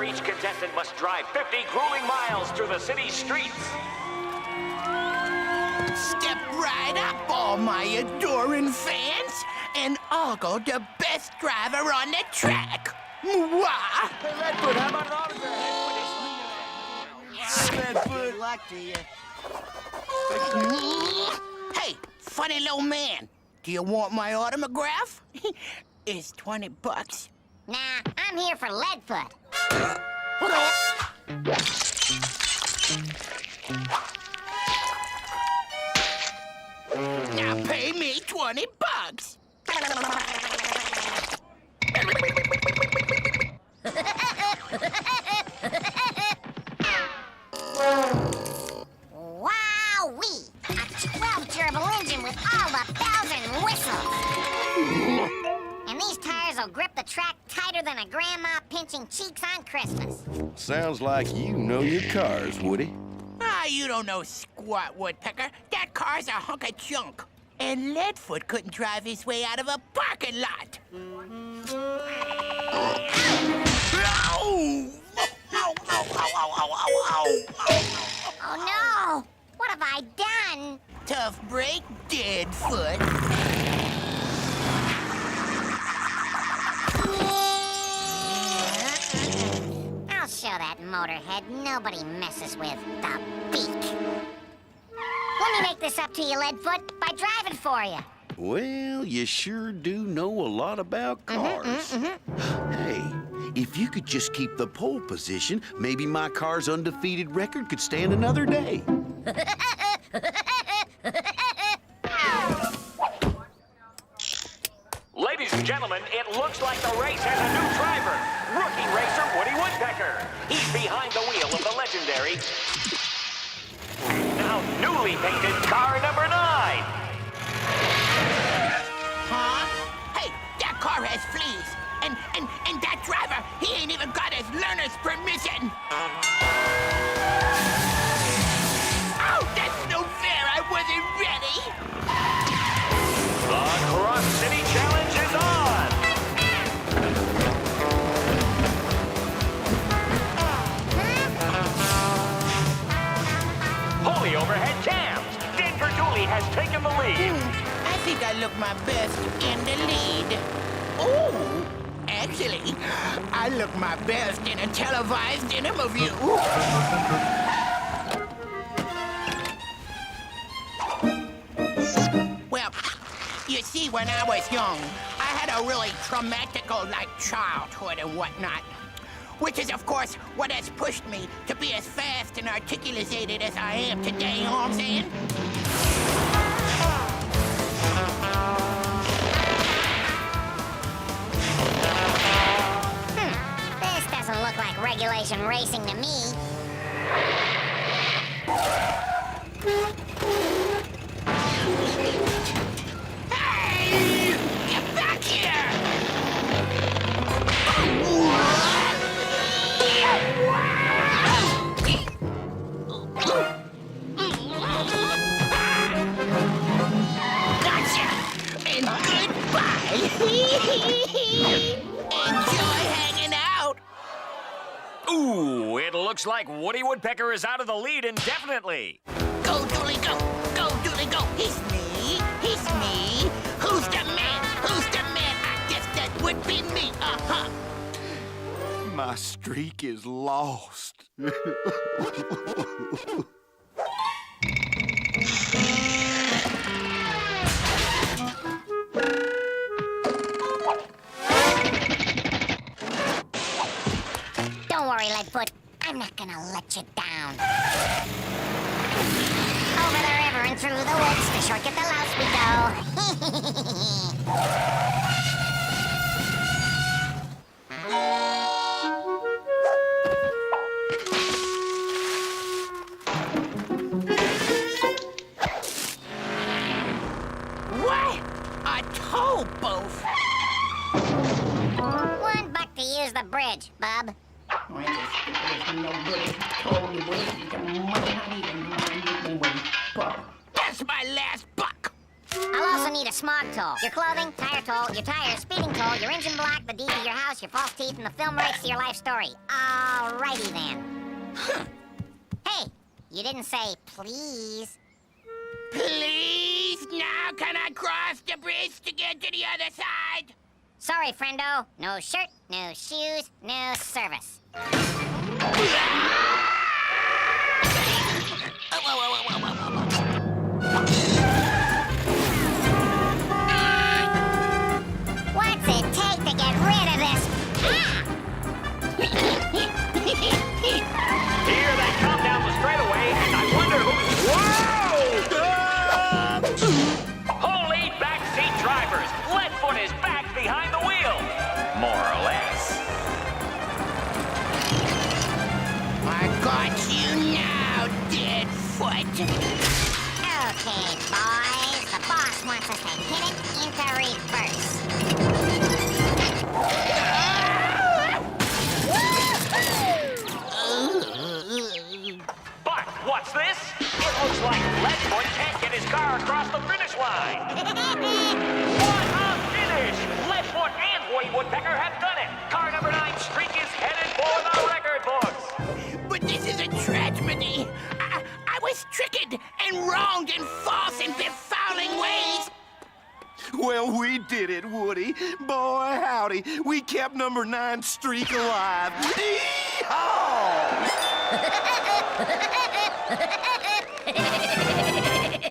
each contestant must drive 50 grueling miles through the city's streets. Step right up, all my adoring fans, and I'll go the best driver on the track. Mwah! Hey, Redfoot, how about an autograph? Good luck to you. Hey, funny little man, do you want my autograph? It's $20. Nah, I'm here for Leadfoot. Now pay me $20. Wowee! A 12-gerbil engine with all the bells and whistles. And these tires will grip the track tighter than a grandma pinching cheeks on Christmas. Sounds like you know your cars, Woody. Ah, you don't know squat, Woodpecker. That car's a hunk of junk. And Leadfoot couldn't drive his way out of a parking lot. Oh no! What have I done? Tough break, dead foot. I'll show that motorhead nobody messes with the beak. Let me make this up to you, Leadfoot, by driving for you. Well, you sure do know a lot about cars. Hey, if you could just keep the pole position, maybe my car's undefeated record could stand another day. Ladies and gentlemen, it looks like the race has a new driver. Rookie racer Woody Woodpecker. He's behind the wheel of the legendary, now newly painted car number 9. Huh? Hey, that car has fleas. And that driver, he ain't even got his learner's permission. Oh, that's no fair. I wasn't ready. The Cross City Challenge is on. Holy overhead cams. Denver Dooley has taken the lead. I think I look my best in the lead. Oh, actually, I look my best in a televised interview. Well, you see, when I was young, I had a really traumatical, childhood and whatnot. Which is, of course, what has pushed me to be as fast and articulated as I am today, you know what I'm saying? This doesn't look like regulation racing to me. Hey! Get back here! Gotcha! And goodbye! Enjoy hanging out! Ooh, it looks like Woody Woodpecker is out of the lead indefinitely. Go, Dooley, go! Go, Dooley, go! He's me! He's me! Who's the man? Who's the man? I guess that would be me! Uh-huh! My streak is lost. Don't worry, Leadfoot. I'm not gonna let you down. Over the river and through the woods, the short get the louse we go. What? A tow booth? $1 to use the bridge, bub. That's my last buck! I'll also need a smog toll. Your clothing, tire toll, your tires, speeding toll, your engine block, the deed to your house, your false teeth, and the film rights to your life story. Alrighty then. Hey, you didn't say please. Please, now can I cross the bridge to get to the other side? Sorry, friendo. No shirt, no shoes, no service. What's it take to get rid of this? Here they come down the straightaway, and I wonder who's... Whoa! Holy backseat drivers! Left foot is back behind the wheel. More or less. I got you now, dead foot. Okay, boys. The boss wants us to hit it into reverse. But what's this? It looks like Leadfoot can't get his car across the finish line. What a finish! Leadfoot and Woody Woodpecker have done it. Car number 9 streak is headed for the record books. But this is a tragedy. I was tricked and wronged in false and befouling ways. Well, we did it, Woody. Boy, howdy. We kept number 9 streak alive. Yee-haw!